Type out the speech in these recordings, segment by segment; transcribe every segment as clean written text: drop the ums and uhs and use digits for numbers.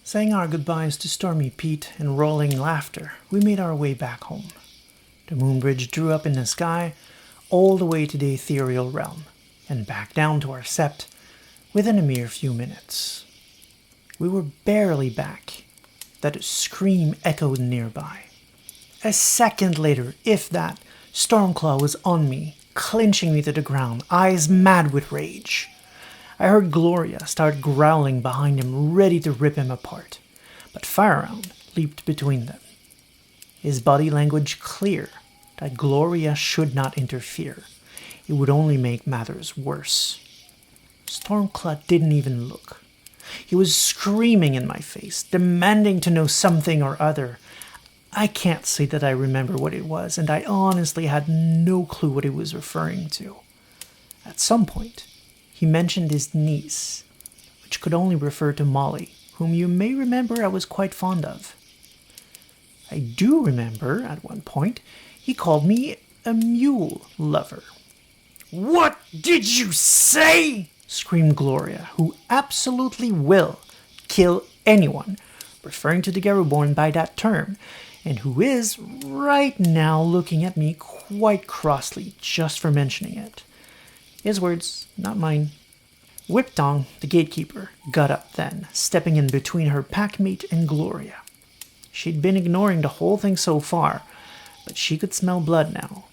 Saying our goodbyes to Stormy Pete and rolling laughter, we made our way back home. The moon bridge drew up in the sky, all the way to the ethereal realm, and back down to our sept within a mere few minutes. We were barely back, that a scream echoed nearby. A second later, if that, Stormclaw was on me, clinching me to the ground, eyes mad with rage. I heard Gloria start growling behind him, ready to rip him apart, but Firehound leaped between them. His body language clear that Gloria should not interfere. It would only make matters worse. Stormclaw didn't even look. He was screaming in my face, demanding to know something or other. I can't say that I remember what it was, and I honestly had no clue what he was referring to. At some point, he mentioned his niece, which could only refer to Molly, whom you may remember I was quite fond of. I do remember, at one point, he called me a mule lover. "What did you say?" screamed Gloria, who absolutely will kill anyone referring to the Garou born by that term, and who is right now looking at me quite crossly just for mentioning it. His words, not mine. Whiptong, the gatekeeper, got up then, stepping in between her packmate and Gloria. She'd been ignoring the whole thing so far, but she could smell blood now.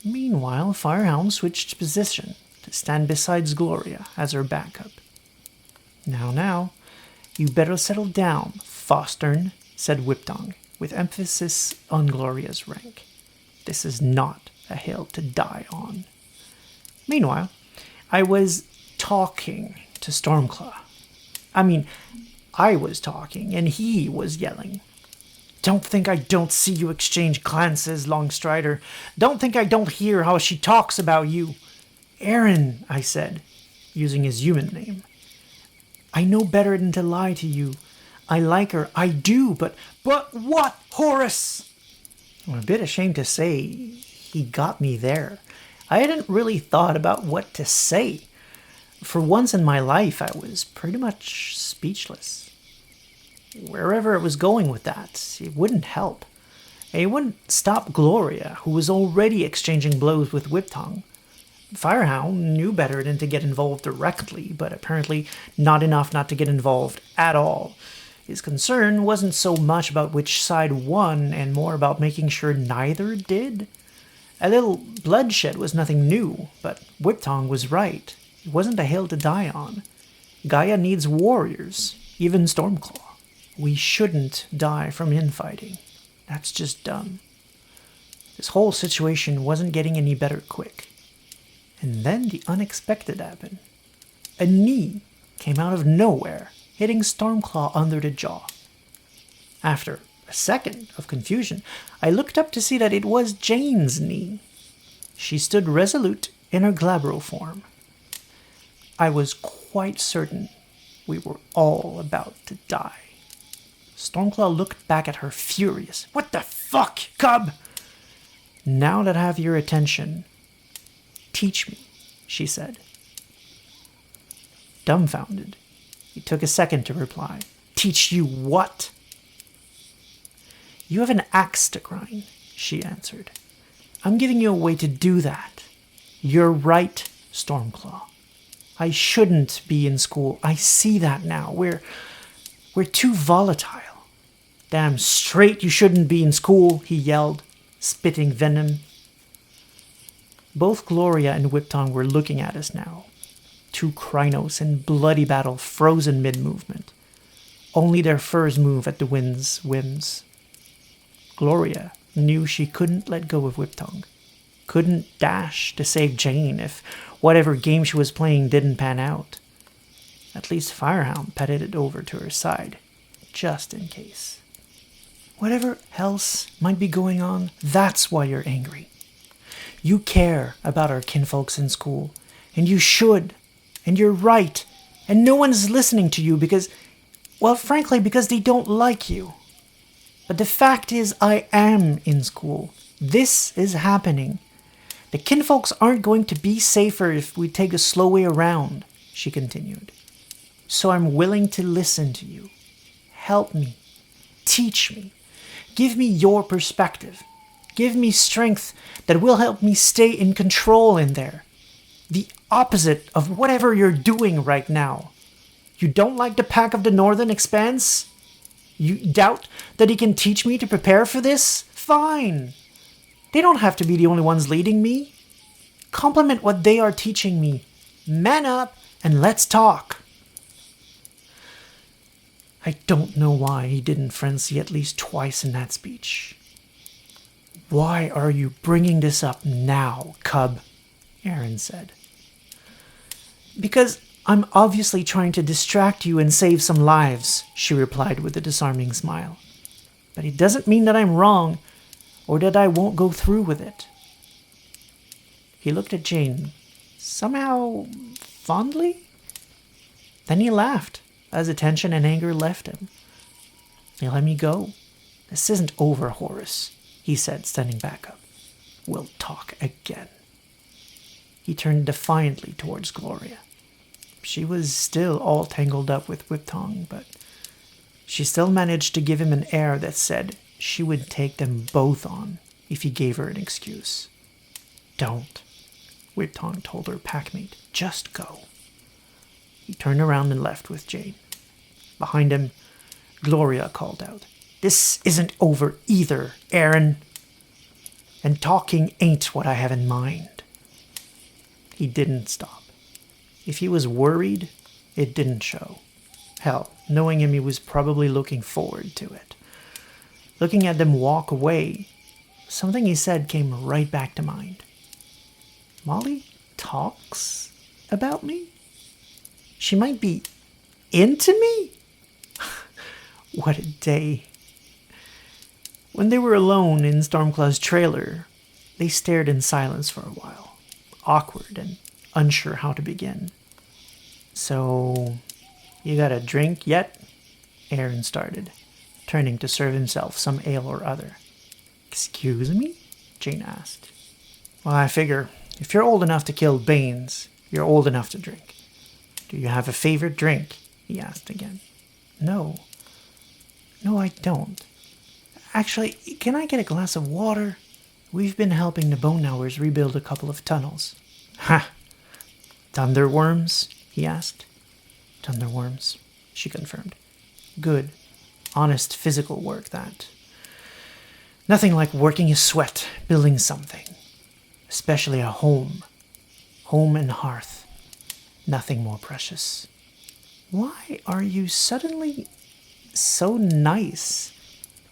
Meanwhile, Firehound switched position to stand beside Gloria as her backup. Now, you better settle down, Fostern, said Whiptong, with emphasis on Gloria's rank. This is not a hill to die on. Meanwhile, I was talking to Stormclaw. I was talking, and he was yelling. "Don't think I don't see you exchange glances, Longstrider. Don't think I don't hear how she talks about you." "Aaron," I said, using his human name. "I know better than to lie to you. I like her, I do, but what, Horace?" I'm a bit ashamed to say he got me there. I hadn't really thought about what to say. For once in my life, I was pretty much speechless. Wherever it was going with that, it wouldn't help. It wouldn't stop Gloria, who was already exchanging blows with Whiptong. Firehound knew better than to get involved directly, but apparently not enough not to get involved at all. His concern wasn't so much about which side won, and more about making sure neither did. A little bloodshed was nothing new, but Whiptong was right. It wasn't a hill to die on. Gaia needs warriors, even Stormclaw. We shouldn't die from infighting. That's just dumb. This whole situation wasn't getting any better quick. And then the unexpected happened. A knee came out of nowhere, hitting Stormclaw under the jaw. After a second of confusion, I looked up to see that it was Jane's knee. She stood resolute in her glabro form. I was quite certain we were all about to die. Stormclaw looked back at her furious. "What the fuck, cub?" "Now that I have your attention, teach me," she said. Dumbfounded, he took a second to reply. "Teach you what?" "You have an axe to grind," she answered. "I'm giving you a way to do that." "You're right, Stormclaw. I shouldn't be in school. I see that now. We're too volatile." "Damn straight you shouldn't be in school," he yelled, spitting venom. Both Gloria and Whiptong were looking at us now. Two Krynos in bloody battle frozen mid-movement. Only their furs move at the wind's whims. Gloria knew she couldn't let go of Whiptong. Couldn't dash to save Jane if whatever game she was playing didn't pan out. At least Firehound petted it over to her side, just in case. Whatever else might be going on, that's why you're angry. You care about our kinfolks in school, and you should, and you're right, and no one's listening to you because, well, frankly, because they don't like you. But the fact is, I am in school. This is happening. The kinfolks aren't going to be safer if we take a slow way around, she continued. So I'm willing to listen to you. help me. Teach me. Give me your perspective. Give me strength that will help me stay in control in there. The opposite of whatever you're doing right now. You don't like the Pack of the Northern Expanse? You doubt that he can teach me to prepare for this? Fine. They don't have to be the only ones leading me. Complement what they are teaching me. Man up and let's talk. I don't know why he didn't frenzy at least twice in that speech. Why are you bringing this up now, cub? Aaron said. Because I'm obviously trying to distract you and save some lives, she replied with a disarming smile. But it doesn't mean that I'm wrong, or that I won't go through with it. He looked at Jane, somehow fondly. Then he laughed, as the tension and anger left him. You let me go. This isn't over, Horace, he said, standing back up. We'll talk again. He turned defiantly towards Gloria. She was still all tangled up with Whiptongue, but she still managed to give him an air that said she would take them both on if he gave her an excuse. Don't, Whiptongue told her packmate. Just go. He turned around and left with Jane. Behind him, Gloria called out, This isn't over either, Aaron. And talking ain't what I have in mind. He didn't stop. If he was worried, it didn't show. Hell, knowing him, he was probably looking forward to it. Looking at them walk away, something he said came right back to mind. Molly talks about me? She might be into me? What a day. When they were alone in Stormclaw's trailer, they stared in silence for a while, awkward and unsure how to begin. So, you got a drink yet? Aaron started, turning to serve himself some ale or other. Excuse me? Jane asked. Well, I figure, if you're old enough to kill Banes, you're old enough to drink. Do you have a favorite drink? He asked again. No, I don't. Actually, can I get a glass of water? We've been helping the Bone Gnawers rebuild a couple of tunnels. Ha! Thunderworms? He asked. Thunderworms, she confirmed. Good, honest physical work, that. Nothing like working a sweat, building something. Especially a home. Home and hearth. Nothing more precious. Why are you suddenly so nice,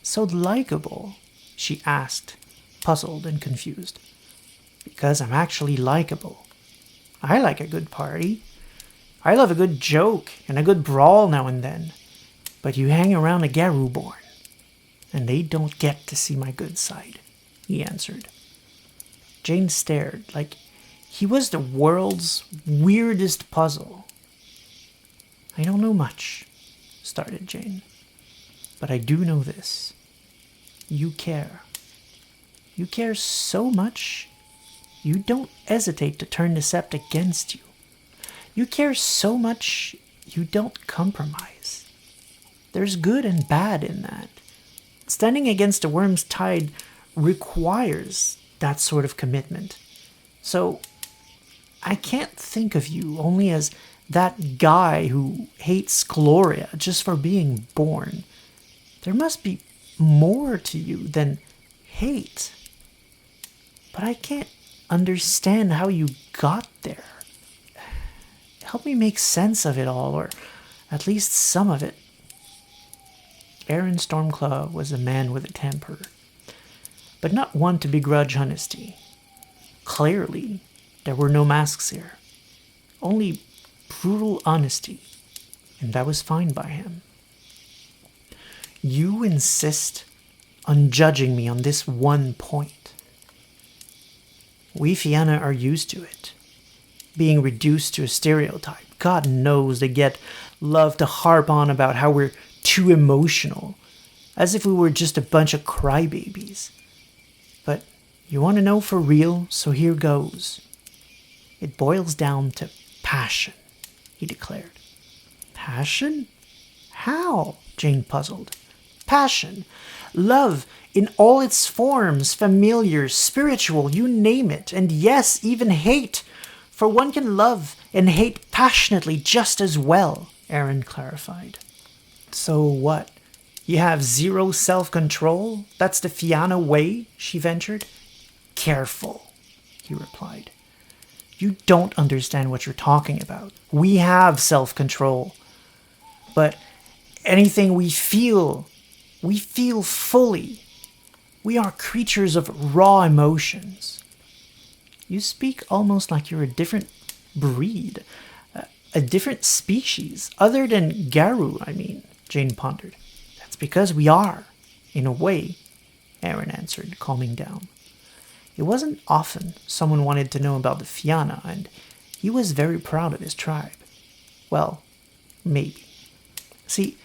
so likable? She asked, puzzled and confused. Because I'm actually likable. I like a good party. I love a good joke and a good brawl now and then. But you hang around a Garou born, and they don't get to see my good side, he answered. Jane stared like he was the world's weirdest puzzle. I don't know much, started Jane. But I do know this. You care. You care so much, you don't hesitate to turn the sept against you. You care so much, you don't compromise. There's good and bad in that. Standing against the worm's tide requires that sort of commitment. So, I can't think of you only as that guy who hates Gloria just for being born. There must be more to you than hate. But I can't understand how you got there. Help me make sense of it all, or at least some of it. Aaron Stormclaw was a man with a temper, but not one to begrudge honesty. Clearly, there were no masks here. Only brutal honesty, and that was fine by him. You insist on judging me on this one point. We Fianna are used to it. Being reduced to a stereotype. God knows they love to harp on about how we're too emotional, as if we were just a bunch of crybabies. But you want to know for real, so here goes. It boils down to passion, he declared. Passion? How? Jane puzzled. Passion. Love in all its forms, familiar, spiritual, you name it. And yes, even hate. For one can love and hate passionately just as well, Aaron clarified. So what? You have zero self-control? That's the Fianna way? She ventured. Careful, he replied. You don't understand what you're talking about. We have self-control. But anything we feel fully. We are creatures of raw emotions. You speak almost like you're a different breed, a different species, other than Garou, I mean, Jane pondered. That's because we are, in a way, Aaron answered, calming down. It wasn't often someone wanted to know about the Fianna, and he was very proud of his tribe. Well, maybe. See,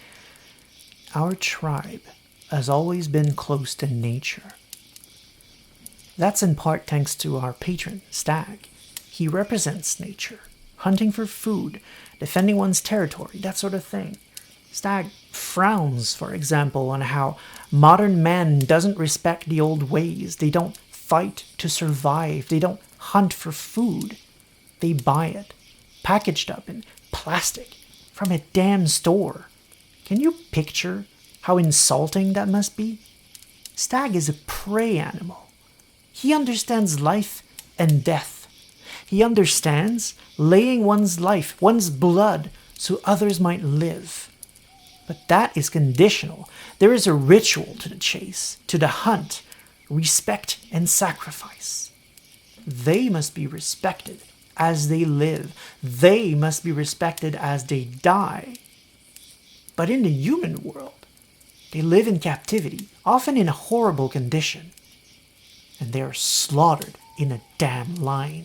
our tribe has always been close to nature. That's in part thanks to our patron, Stag. He represents nature, hunting for food, defending one's territory, that sort of thing. Stag frowns, for example, on how modern man doesn't respect the old ways. They don't fight to survive. They don't hunt for food. They buy it, packaged up in plastic, from a damn store. Can you picture how insulting that must be? Stag is a prey animal. He understands life and death. He understands laying one's life, one's blood, so others might live. But that is conditional. There is a ritual to the chase, to the hunt, respect and sacrifice. They must be respected as they live. They must be respected as they die. But in the human world, they live in captivity, often in a horrible condition, and they are slaughtered in a damn line.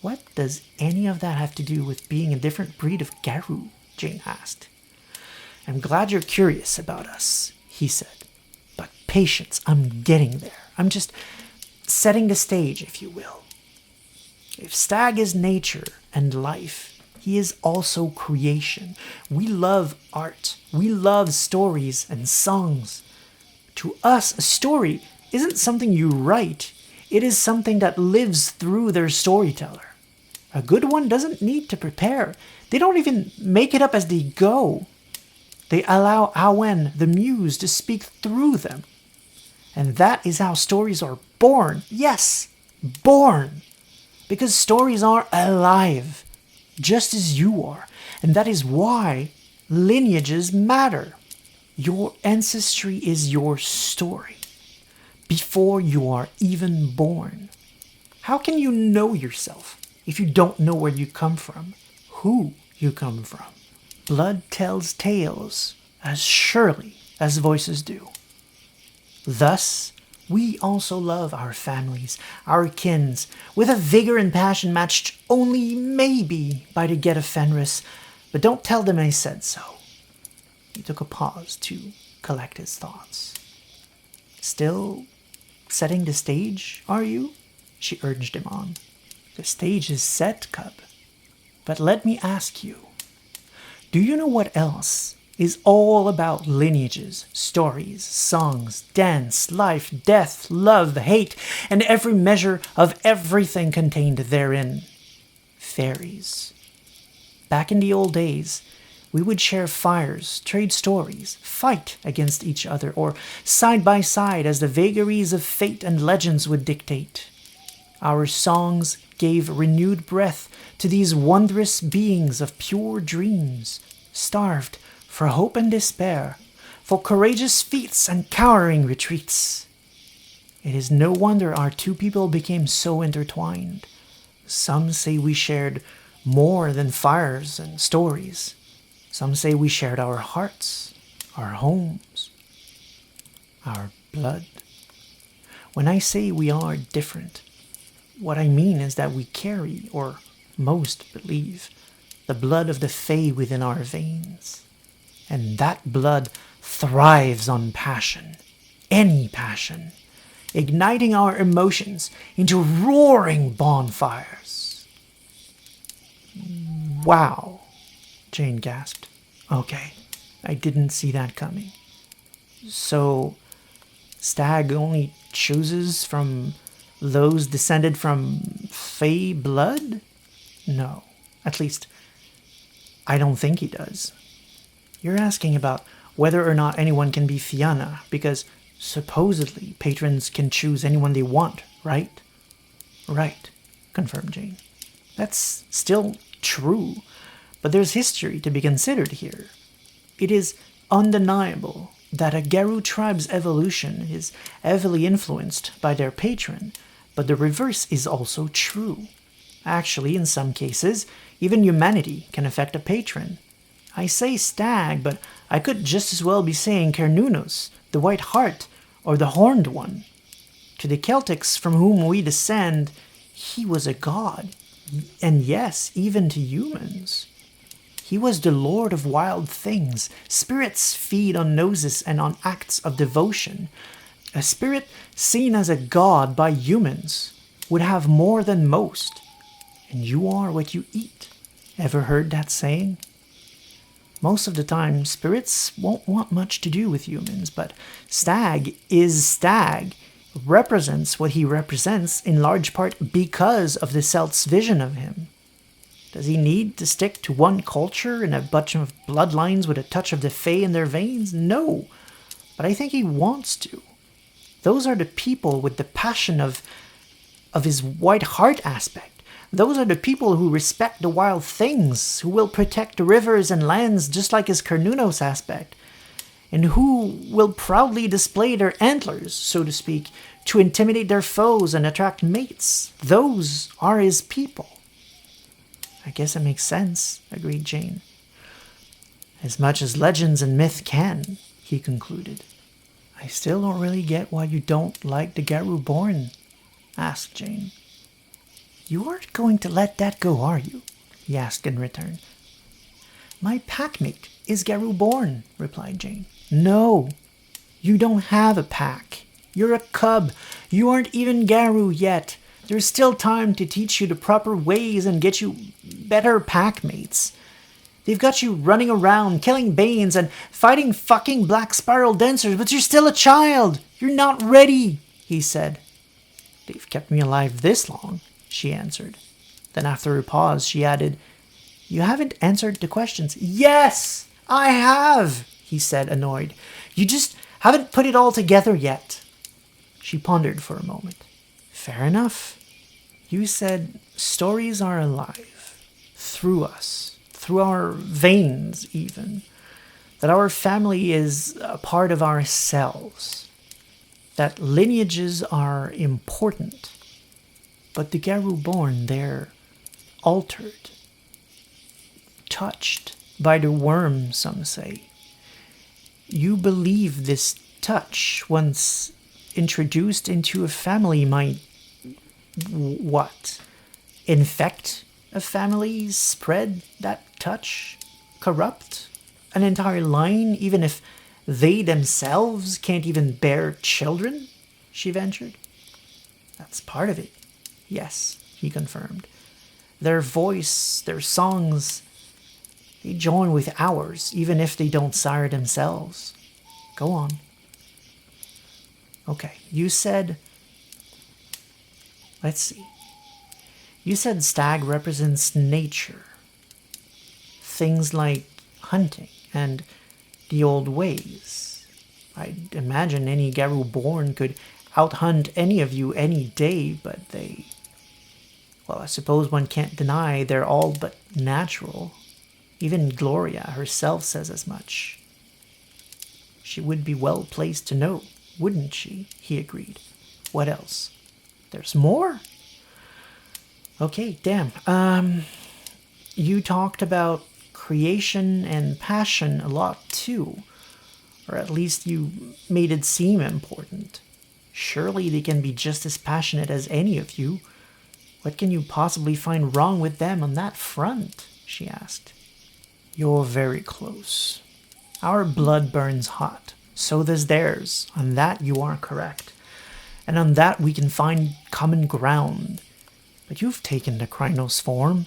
What does any of that have to do with being a different breed of Garou? Jane asked. I'm glad you're curious about us, he said. But patience, I'm getting there. I'm just setting the stage, if you will. If Stag is nature and life, he is also creation. We love art. We love stories and songs. To us, a story isn't something you write. It is something that lives through their storyteller. A good one doesn't need to prepare. They don't even make it up as they go. They allow Awen, the muse, to speak through them. And that is how stories are born. Yes, born. Because stories are alive, just as you are. And that is why lineages matter. Your ancestry is your story before you are even born. How can you know yourself if you don't know where you come from, who you come from? Blood tells tales as surely as voices do. Thus, we also love our families, our kins, with a vigor and passion matched only maybe by the Get of Fenris, but don't tell them I said so. He took a pause to collect his thoughts. Still setting the stage, are you? She urged him on. The stage is set, cub. But let me ask you, do you know what else is all about lineages, stories, songs, dance, life, death, love, hate, and every measure of everything contained therein? Fairies. Back in the old days, we would share fires, trade stories, fight against each other, or side by side as the vagaries of fate and legends would dictate. Our songs gave renewed breath to these wondrous beings of pure dreams, starved for hope and despair, for courageous feats and cowering retreats. It is no wonder our two people became so intertwined. Some say we shared more than fires and stories. Some say we shared our hearts, our homes, our blood. When I say we are different, what I mean is that we carry, or most believe, the blood of the Fae within our veins. And that blood thrives on passion, any passion, igniting our emotions into roaring bonfires. Wow, Jane gasped. Okay, I didn't see that coming. So, Stag only chooses from those descended from Fey blood? No, at least, I don't think he does. You're asking about whether or not anyone can be Fianna, because supposedly patrons can choose anyone they want, right? Right, confirmed Jane. That's still true, but there's history to be considered here. It is undeniable that a Garou tribe's evolution is heavily influenced by their patron, but the reverse is also true. Actually, in some cases, even humanity can affect a patron. I say stag, but I could just as well be saying Cernunnos, the White Hart, or the Horned One. To the Celtics from whom we descend, he was a god. And yes, even to humans. He was the lord of wild things. Spirits feed on noses and on acts of devotion. A spirit seen as a god by humans would have more than most. And you are what you eat. Ever heard that saying? Most of the time, spirits won't want much to do with humans, but Stag is Stag, represents what he represents in large part because of the Celt's vision of him. Does he need to stick to one culture and a bunch of bloodlines with a touch of the Fae in their veins? No, but I think he wants to. Those are the people with the passion of his white heart aspect. Those are the people who respect the wild things, who will protect the rivers and lands just like his Cernunnos aspect, and who will proudly display their antlers, so to speak, to intimidate their foes and attract mates. Those are his people. I guess it makes sense, agreed Jane. As much as legends and myth can, he concluded. I still don't really get why you don't like the Garou born, asked Jane. You aren't going to let that go, are you? He asked in return. My packmate is Garou born, replied Jane. No, you don't have a pack. You're a cub. You aren't even Garou yet. There's still time to teach you the proper ways and get you better packmates. They've got you running around, killing Banes and fighting fucking black spiral dancers, but you're still a child. You're not ready, he said. They've kept me alive this long, she answered. Then after a pause, she added, You haven't answered the questions. Yes, I have, he said, annoyed. You just haven't put it all together yet. She pondered for a moment. Fair enough. You said stories are alive. Through us. Through our veins, even. That our family is a part of ourselves. That lineages are important. But the Garou born, they're altered. Touched by the worm, some say. You believe this touch, once introduced into a family, might... what? Infect a family? Spread that touch? Corrupt an entire line, even if they themselves can't even bear children? She ventured. That's part of it. Yes, he confirmed. Their voice, their songs, they join with ours, even if they don't sire themselves. Go on. Okay, you said... Let's see. You said stag represents nature. Things like hunting and the old ways. I'd imagine any Garou born could outhunt any of you any day, but they... Well, I suppose one can't deny they're all but natural. Even Gloria herself says as much. She would be well placed to know, wouldn't she? He agreed. What else? There's more? Okay, damn. You talked about creation and passion a lot too. Or at least you made it seem important. Surely they can be just as passionate as any of you. What can you possibly find wrong with them on that front? She asked. You're very close. Our blood burns hot. So does theirs. On that you are correct. And on that we can find common ground. But you've taken the Krynos form.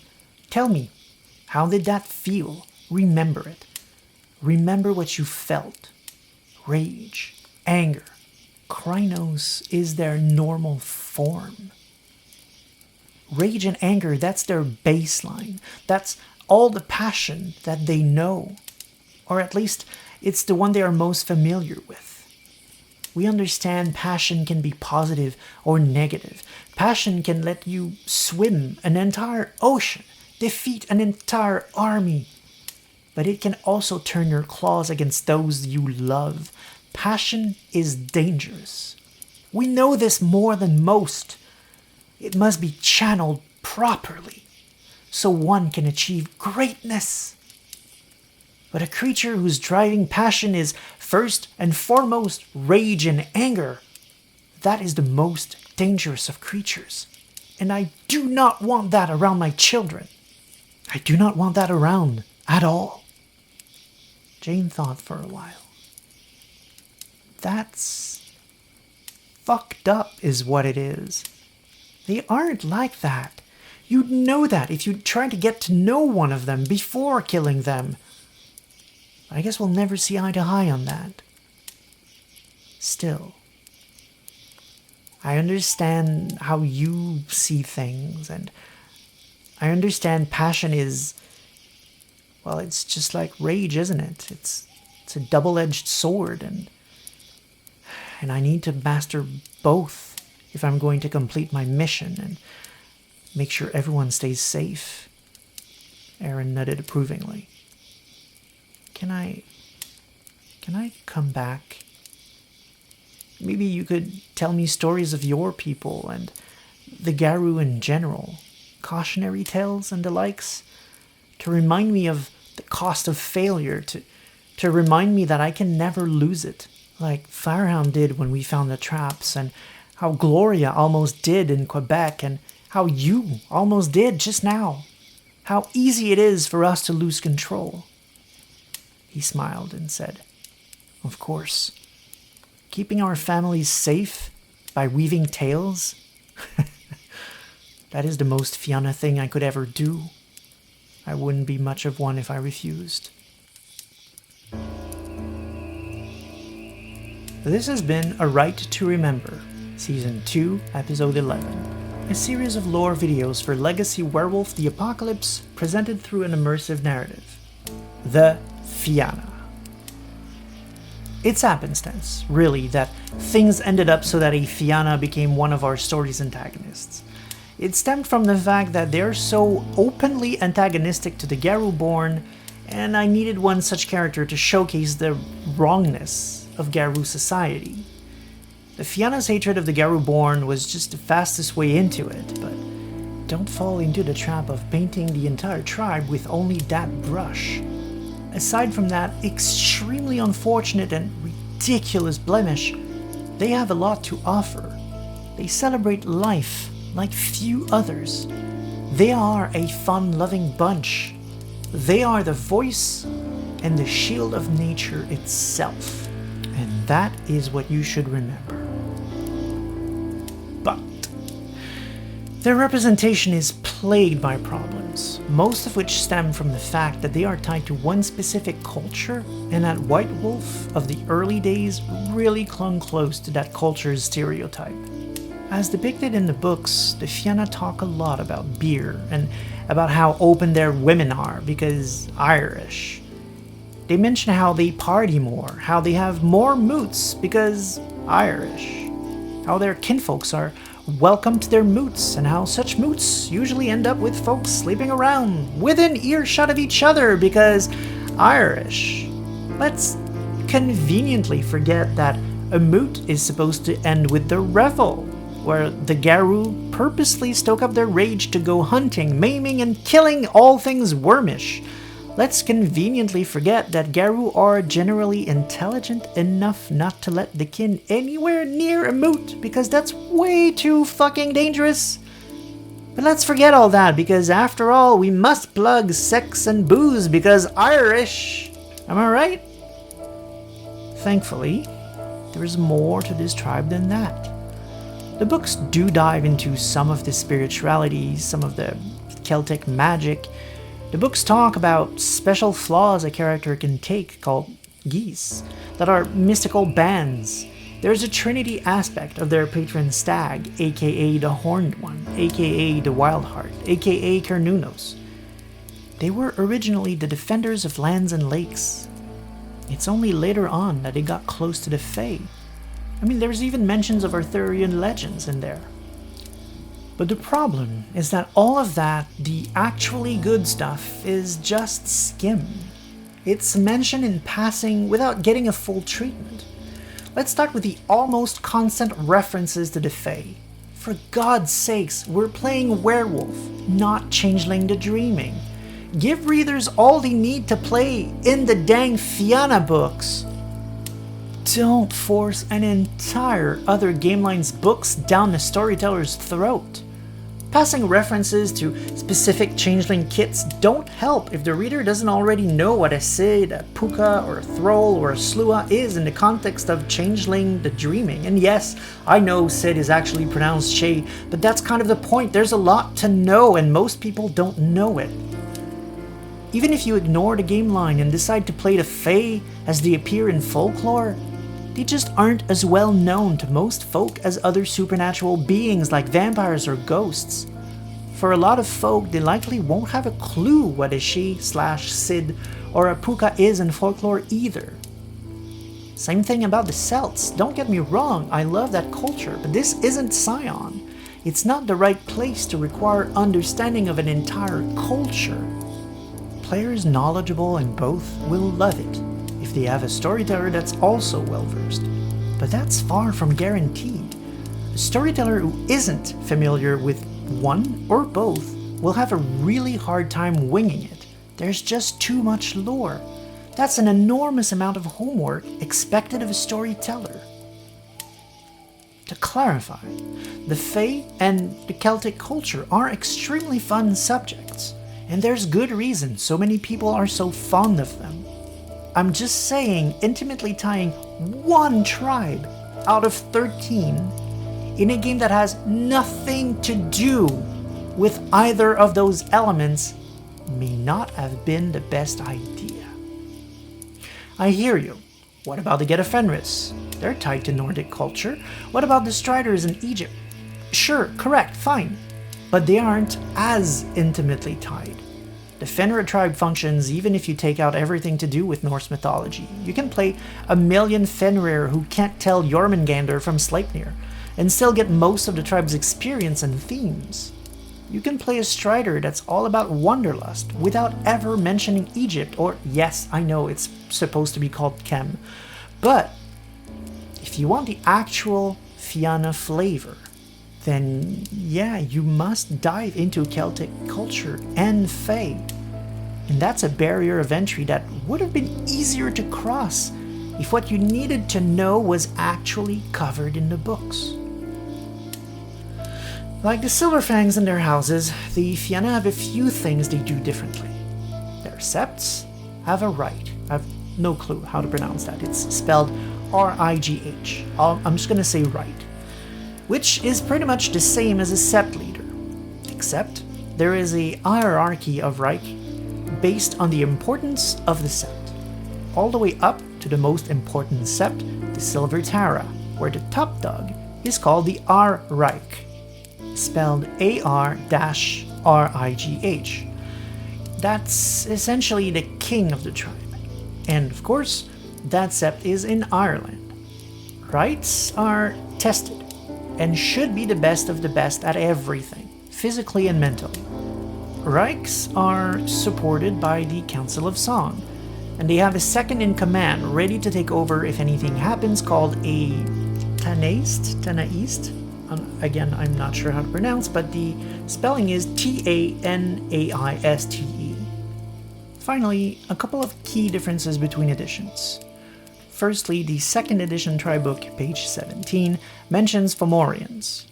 Tell me, how did that feel? Remember it. remember what you felt. Rage, anger. Krynos is their normal form. Rage and anger, that's their baseline. That's all the passion that they know. Or at least, it's the one they are most familiar with. We understand passion can be positive or negative. Passion can let you swim an entire ocean, defeat an entire army. But it can also turn your claws against those you love. Passion is dangerous. We know this more than most. It must be channeled properly, so one can achieve greatness. But a creature whose driving passion is first and foremost rage and anger, that is the most dangerous of creatures. And I do not want that around my children. I do not want that around at all. Jane thought for a while. That's fucked up is what it is. They aren't like that. You'd know that if you tried to get to know one of them before killing them. I guess we'll never see eye to eye on that. Still, I understand how you see things, and I understand passion is, well, it's just like rage, isn't it? It's a double-edged sword, and I need to master both if I'm going to complete my mission and make sure everyone stays safe. Aaron nodded approvingly. Can I come back? Maybe you could tell me stories of your people and the Garou in general, cautionary tales and the likes, to remind me of the cost of failure, to remind me that I can never lose it, like Firehound did when we found the traps, and how Gloria almost did in Quebec, and how you almost did just now. How easy it is for us to lose control. He smiled and said, "Of course. Keeping our families safe by weaving tales? That is the most Fianna thing I could ever do. I wouldn't be much of one if I refused." This has been A Rite to Remember, Season 2, Episode 11, a series of lore videos for Legacy Werewolf the Apocalypse presented through an immersive narrative. The Fianna. It's happenstance, really, that things ended up so that a Fianna became one of our story's antagonists. It stemmed from the fact that they're so openly antagonistic to the Garou-born, and I needed one such character to showcase the wrongness of Garou society. The Fianna's hatred of the Garou-born was just the fastest way into it, but don't fall into the trap of painting the entire tribe with only that brush. Aside from that extremely unfortunate and ridiculous blemish, they have a lot to offer. They celebrate life like few others. They are a fun-loving bunch. They are the voice and the shield of nature itself. And that is what you should remember. But their representation is plagued by problems, most of which stem from the fact that they are tied to one specific culture, and that White Wolf of the early days really clung close to that culture's stereotype. As depicted in the books, the Fianna talk a lot about beer, and about how open their women are because Irish. They mention how they party more, how they have more moots because Irish, how their kinfolks are welcome to their moots, and how such moots usually end up with folks sleeping around within earshot of each other because Irish. Let's conveniently forget that a moot is supposed to end with the revel, where the Garou purposely stoke up their rage to go hunting, maiming, and killing all things wormish. Let's conveniently forget that Garou are generally intelligent enough not to let the kin anywhere near a moot, because that's way too fucking dangerous. But let's forget all that, because after all, we must plug sex and booze because Irish. Am I right? Thankfully, there is more to this tribe than that. The books do dive into some of the spirituality, some of the Celtic magic, The books talk about special flaws a character can take called geese that are mystical bands. There's a trinity aspect of their patron stag, aka the Horned One, aka the Wildheart, aka Carnunos. They were originally the defenders of lands and lakes. It's only later on that they got close to the Fae. I mean, there's even mentions of Arthurian legends in there. But the problem is that all of that, the actually good stuff, is just skim. It's mentioned in passing without getting a full treatment. Let's start with the almost constant references to the Fae. For God's sakes, we're playing Werewolf, not Changeling the Dreaming. Give readers all they need to play in the dang Fianna books. Don't force an entire other gameline's books down the storyteller's throat. Passing references to specific changeling kits don't help if the reader doesn't already know what a Sid, a Puka, or a Thrall, or a Slua is in the context of Changeling the Dreaming. And yes, I know Sid is actually pronounced Shay, but that's kind of the point. There's a lot to know and most people don't know it. Even if you ignore the game line and decide to play the Fae as they appear in folklore, they just aren't as well known to most folk as other supernatural beings like vampires or ghosts. For a lot of folk, they likely won't have a clue what a she/Sid or a Puka is in folklore either. Same thing about the Celts. Don't get me wrong, I love that culture, but this isn't Scion. It's not the right place to require understanding of an entire culture. Players knowledgeable in both will love it if they have a storyteller that's also well-versed. But that's far from guaranteed. A storyteller who isn't familiar with one or both will have a really hard time winging it. There's just too much lore. That's an enormous amount of homework expected of a storyteller. To clarify, the Fae and the Celtic culture are extremely fun subjects, and there's good reason so many people are so fond of them. I'm just saying, intimately tying one tribe out of 13 in a game that has nothing to do with either of those elements may not have been the best idea. I hear you. What about the Get of Fenris? They're tied to Nordic culture. What about the Striders in Egypt? Sure, correct, fine. But they aren't as intimately tied. The Fenrir tribe functions even if you take out everything to do with Norse mythology. You can play a million Fenrir who can't tell Jormungandr from Sleipnir, and still get most of the tribe's experience and themes. You can play a Strider that's all about Wanderlust without ever mentioning Egypt, or yes, I know it's supposed to be called Chem, but if you want the actual Fianna flavor, then yeah, you must dive into Celtic culture and Fae. And that's a barrier of entry that would have been easier to cross if what you needed to know was actually covered in the books. Like the Silverfangs in their houses, the Fianna have a few things they do differently. Their septs have a Rite. I have no clue how to pronounce that. It's spelled R-I-G-H. I'm just gonna say Rite, which is pretty much the same as a sept leader, except there is a hierarchy of Rite based on the importance of the sept, all the way up to the most important sept, the Silver Tara, where the top dog is called the R-Reich, spelled A-R-R-I-G-H. That's essentially the king of the tribe. And of course, that sept is in Ireland. Rites are tested and should be the best of the best at everything, physically and mentally. Reichs are supported by the Council of Song, and they have a second in command ready to take over if anything happens, called a Tanaist. Again, I'm not sure how to pronounce, but the spelling is T-A-N-A-I-S-T-E. Finally, a couple of key differences between editions. Firstly, the second edition tribe book, page 17, mentions Fomorians.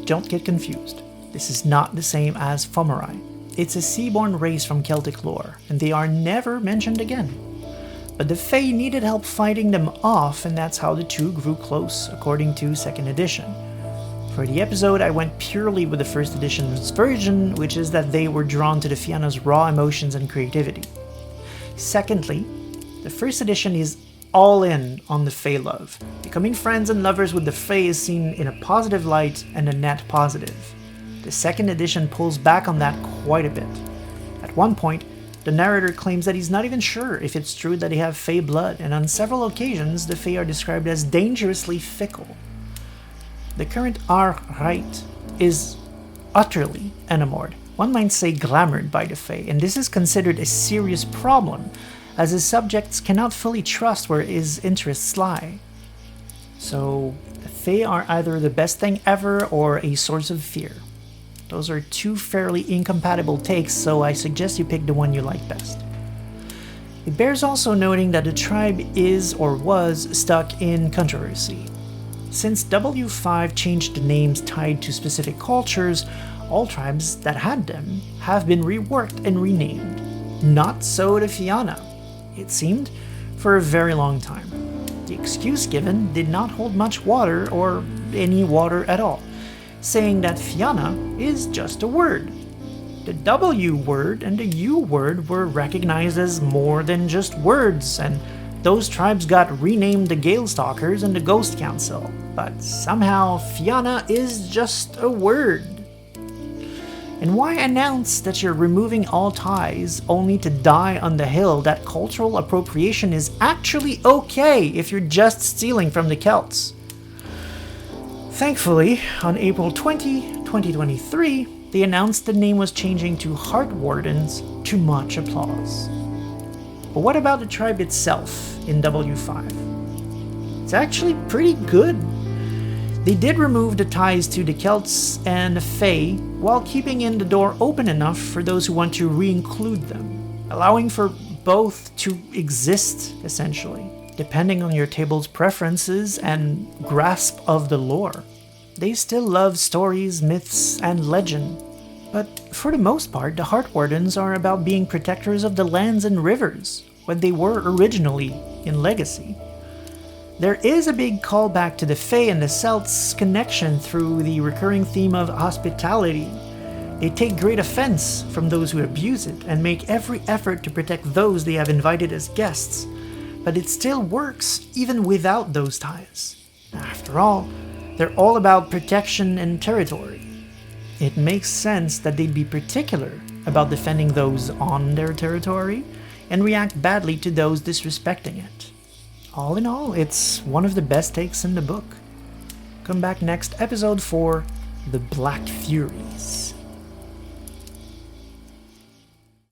Don't get confused. This is not the same as Fomori. It's a seaborn race from Celtic lore, and they are never mentioned again. But the Fae needed help fighting them off, and that's how the two grew close, according to second edition. For the episode, I went purely with the first edition's version, which is that they were drawn to the Fianna's raw emotions and creativity. Secondly, the first edition is all in on the Fae love. Becoming friends and lovers with the Fae is seen in a positive light and a net positive. The second edition pulls back on that quite a bit. At one point, the narrator claims that he's not even sure if it's true that they have Fae blood, and on several occasions the Fae are described as dangerously fickle. The current Rite is utterly enamored, one might say glamoured by the Fae, and this is considered a serious problem, as his subjects cannot fully trust where his interests lie. So, the Fae are either the best thing ever or a source of fear. Those are two fairly incompatible takes, so I suggest you pick the one you like best. It bears also noting that the tribe is or was stuck in controversy. Since W5 changed the names tied to specific cultures, all tribes that had them have been reworked and renamed. Not so the Fianna, it seemed, for a very long time. The excuse given did not hold much water, or any water at all, saying that Fianna is just a word. The W word and the U word were recognized as more than just words, and those tribes got renamed the Galestalkers and the Ghost Council, but somehow Fianna is just a word. And why announce that you're removing all ties only to die on the hill that cultural appropriation is actually okay if you're just stealing from the Celts? Thankfully, on April 20, 2023, they announced the name was changing to Heart Wardens, to much applause. But what about the tribe itself in W5? It's actually pretty good. They did remove the ties to the Celts and the Fae while keeping in the door open enough for those who want to re-include them, allowing for both to exist, essentially, depending on your table's preferences and grasp of the lore. They still love stories, myths, and legend. But for the most part, the Heart Wardens are about being protectors of the lands and rivers, when they were originally in Legacy. There is a big callback to the Fae and the Celts' connection through the recurring theme of hospitality. They take great offense from those who abuse it and make every effort to protect those they have invited as guests, but it still works even without those ties. After all, they're all about protection and territory. It makes sense that they'd be particular about defending those on their territory and react badly to those disrespecting it. All in all, it's one of the best takes in the book. Come back next episode for The Black Furies.